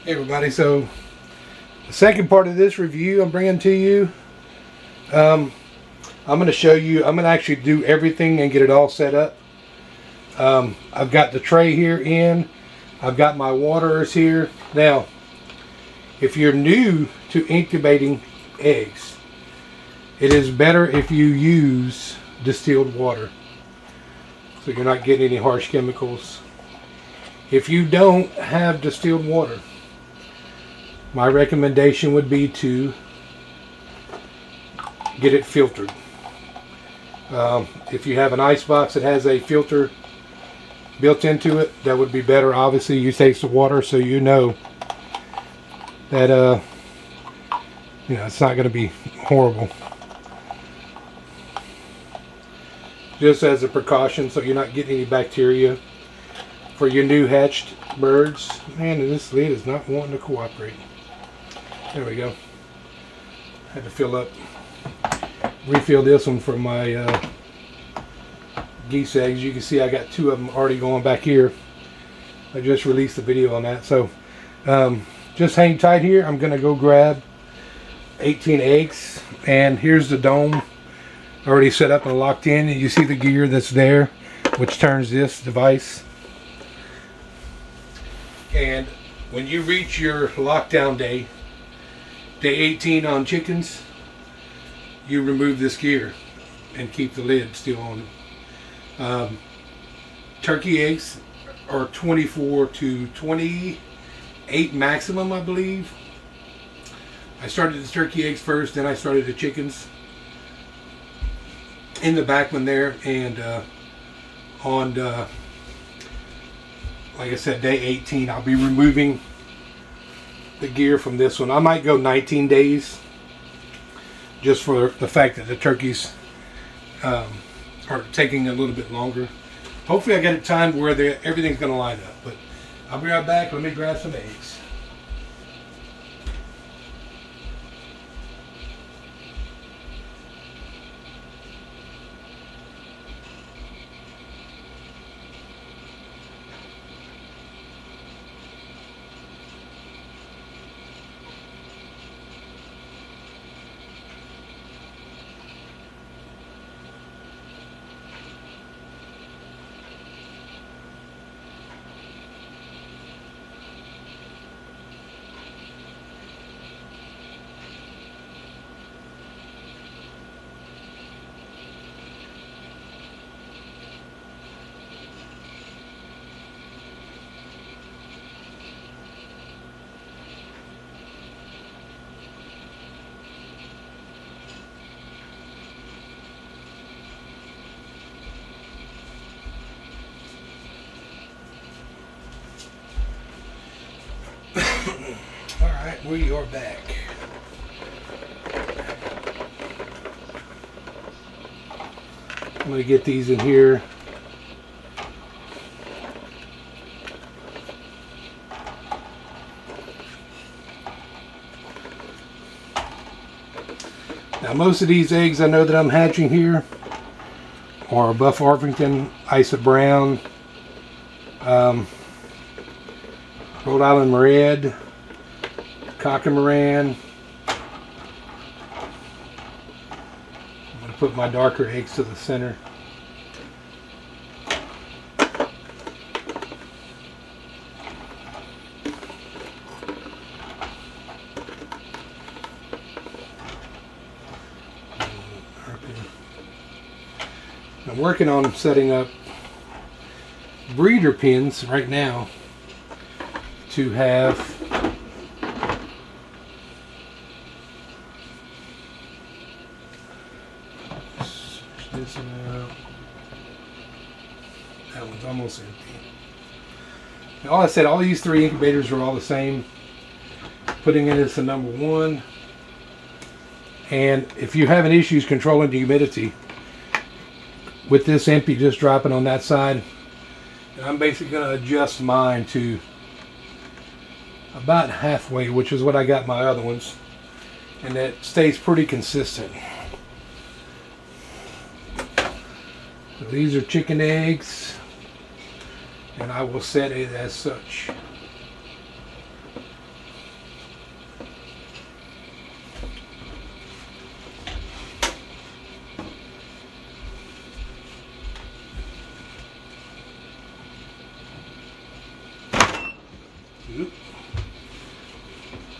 Hey everybody, so the second part of this review I'm bringing to you, I'm going to show you, I'm going to actually do everything and get it all set up. I've got the tray here in, I've got my waters here. Now, if you're new to incubating eggs, it is better if you use distilled water, so you're not getting any harsh chemicals. If you don't have distilled water, my recommendation would be to get it filtered. If you have an ice box that has a filter built into it, that would be better. Obviously, you taste the water, so you know that it's not going to be horrible. Just as a precaution, so you're not getting any bacteria for your new hatched birds. Man, this lid is not wanting to cooperate. There we go. Had to refill this one for my geese eggs. You can see I got 2 of them already going back here. I just released the video on that. So just hang tight here. I'm going to go grab 18 eggs. And here's the dome already set up and locked in. And you see the gear that's there, which turns this device. And when you reach your lockdown day 18 on chickens, you remove this gear and keep the lid still on. Turkey eggs are 24 to 28 maximum, I believe. I started the turkey eggs first, then I started the chickens in the back one there, and like I said, day 18, I'll be removing the gear from this one. I might go 19 days just for the fact that the turkeys are taking a little bit longer. Hopefully I got it timed where everything's going to line up, but I'll be right back. Let me grab some eggs. Alright, we are back. I'm going to get these in here. Now most of these eggs I know that I'm hatching here are Buff Orpington, Isa Brown, Rhode Island Red, Cockamoran. I'm going to put my darker eggs to the center. I'm working on setting up breeder pens right now to have this out. That one's almost empty. Now, all I said, all these 3 incubators are all the same. Putting it as the number 1. And if you're having issues controlling the humidity with this empty just dropping on that side, I'm basically going to adjust mine to about halfway, which is what I got my other ones, and that stays pretty consistent. So these are chicken eggs, and I will set it as such. Oop.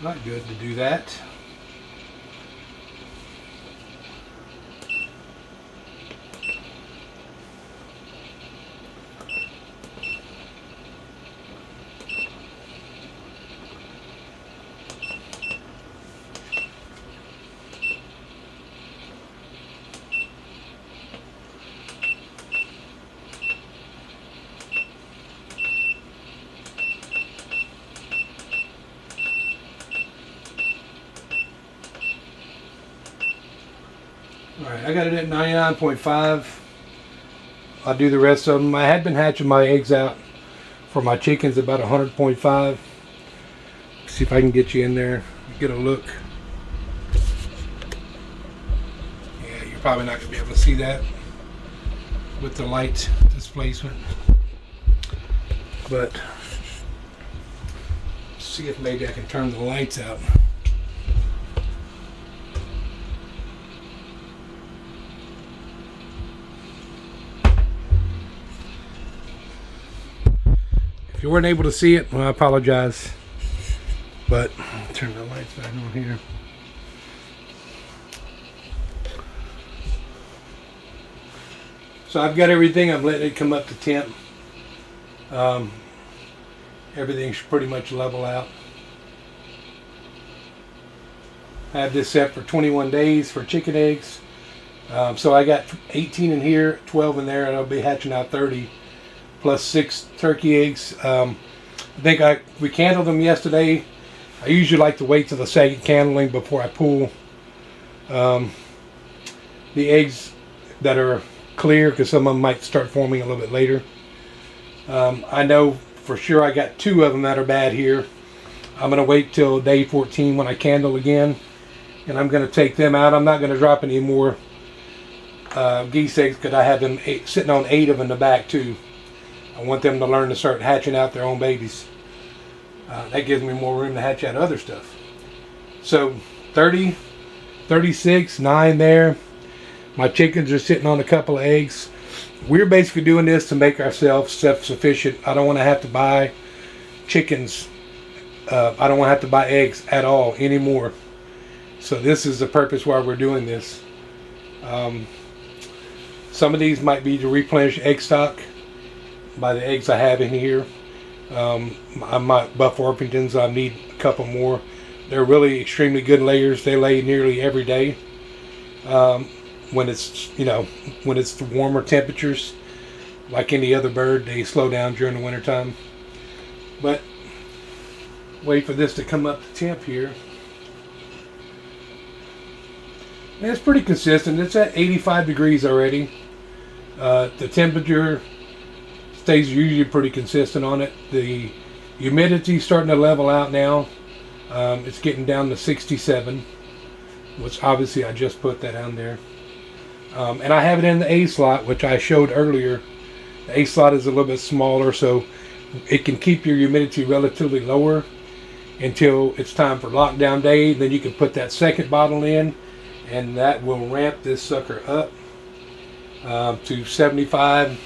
Not good to do that. Alright, I got it at 99.5. I'll do the rest of them. I had been hatching my eggs out for my chickens about 100.5. See if I can get you in there, get a look. Yeah, you're probably not going to be able to see that with the light displacement. But see if maybe I can turn the lights out. If you weren't able to see it, well, I apologize. But turn the lights back on here. So I've got everything. I'm letting it come up to temp. Everything should pretty much level out. I have this set for 21 days for chicken eggs. So I got 18 in here, 12 in there, and I'll be hatching out 30 plus 6 turkey eggs. I think we candled them yesterday. I usually like to wait till the second candling before I pull the eggs that are clear, because some of them might start forming a little bit later. I know for sure I got 2 of them that are bad here. I'm going to wait till day 14 when I candle again, and I'm going to take them out. I'm not going to drop any more geese eggs, because I have them sitting on 8 of them in the back too. I want them to learn to start hatching out their own babies. That gives me more room to hatch out other stuff. So 30, 36, 9 there. My chickens are sitting on a couple of eggs. We're basically doing this to make ourselves self-sufficient. I don't want to have to buy chickens. I don't want to have to buy eggs at all anymore. So this is the purpose why we're doing this. Some of these might be to replenish egg stock by the eggs I have in here. I might Buff Orpingtons. I need a couple more. They're really extremely good layers. They lay nearly every day. When it's when it's the warmer temperatures, like any other bird, they slow down during the wintertime. But wait for this to come up to temp here. And it's pretty consistent. It's at 85 degrees already. The temperature stays usually pretty consistent on it. The humidity is starting to level out now. It's getting down to 67, which obviously I just put that on there. And I have it in the A slot, which I showed earlier. The A slot is a little bit smaller, so it can keep your humidity relatively lower until it's time for lockdown day. Then you can put that second bottle in, and that will ramp this sucker up to 75,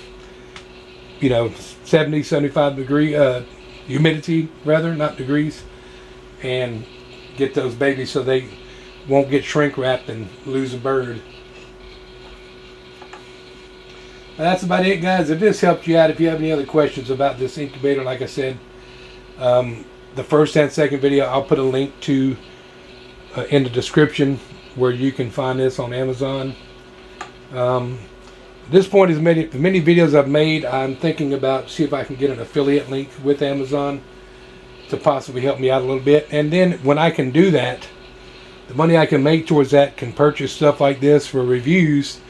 70, 75 degree humidity, rather, not degrees, and get those babies so they won't get shrink wrapped and lose a bird. That's about it, guys. If this helped you out, if you have any other questions about this incubator, like I said, the first and second video I'll put a link to in the description where you can find this on Amazon. At this point, as many videos I've made, I'm thinking about see if I can get an affiliate link with Amazon to possibly help me out a little bit. And then when I can do that, the money I can make towards that can purchase stuff like this for reviews,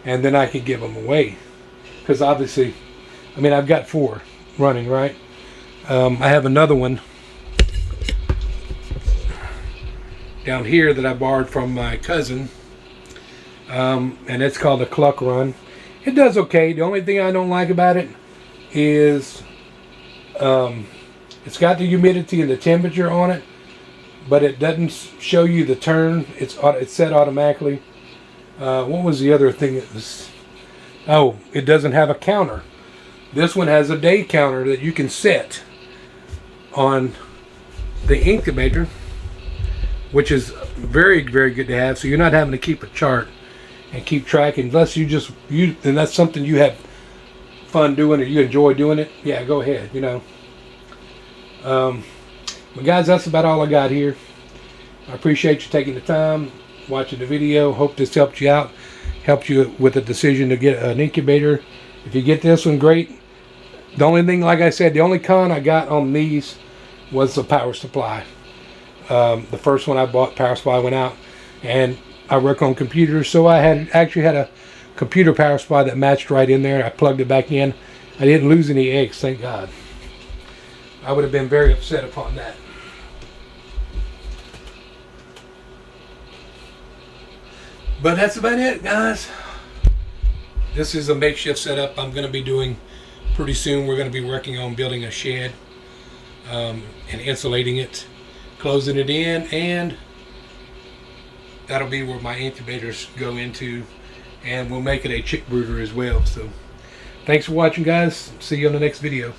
and then I can give them away. Because obviously, I've got 4 running, right? I have another one down here that I borrowed from my cousin, and it's called a Cluck Run. It does okay. The only thing I don't like about it is it's got the humidity and the temperature on it, but it doesn't show you the turn. It's set automatically. What was the other thing that was? Oh, it doesn't have a counter. This one has a day counter that you can set on the incubator, which is very, very good to have. So you're not having to keep a chart and keep tracking, unless and that's something you have fun doing or you enjoy doing it. Yeah, go ahead, you know. But guys, that's about all I got here. I appreciate you taking the time, watching the video. Hope this helped you out, helped you with a decision to get an incubator. If you get this one, great. The only thing, like I said, the only con I got on these was the power supply. The first one I bought, power supply went out, and I work on computers, so I actually had a computer power supply that matched right in there. I plugged it back in. I didn't lose any eggs, thank God. I would have been very upset upon that. But that's about it, guys. This is a makeshift setup I'm going to be doing pretty soon. We're going to be working on building a shed and insulating it, closing it in, and that'll be where my incubators go into, and we'll make it a chick brooder as well. So thanks for watching, guys. See you on the next video.